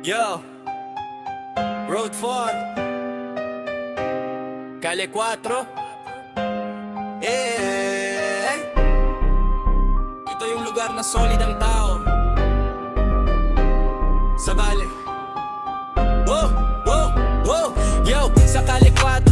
Yo, Road 4, Calle 4. Ito yung lugar na solid ang tao. Sa Calle. Oh, oh, oh. Yo, sa Calle 4,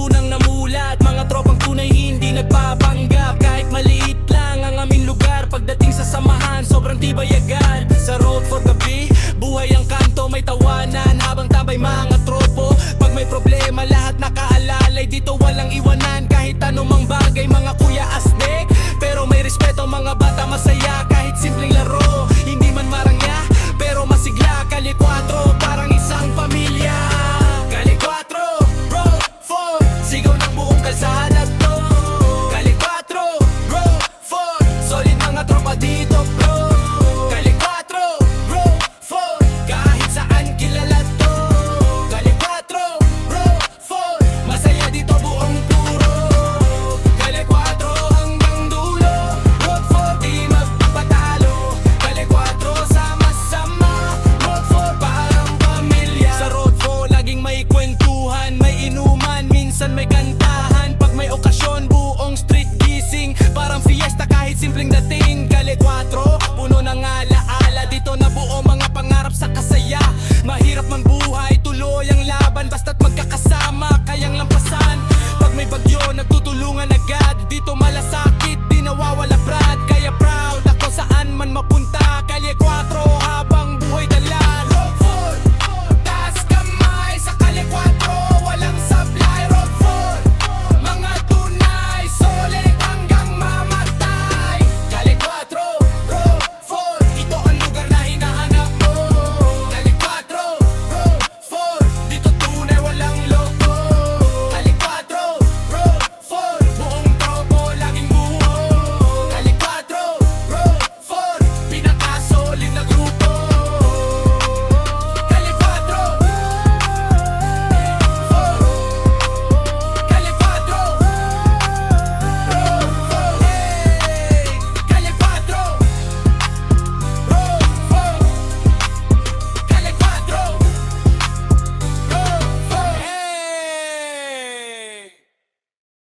unang namulat. Mga tropang tunay hindi nagpapanggap. Kahit maliit lang ang aming lugar, pagdating sa samahan, sobrang tibay agad. Sa Road 4 gabi, buhay ang kanto, may tawanan habang tabay mga tropo. Pag may problema, lahat nakaalalay. Dito walang iwanan kahit anumang bagay, mga kuya asdek. Pero may respeto, mga bata masaya kahit simpleng laro.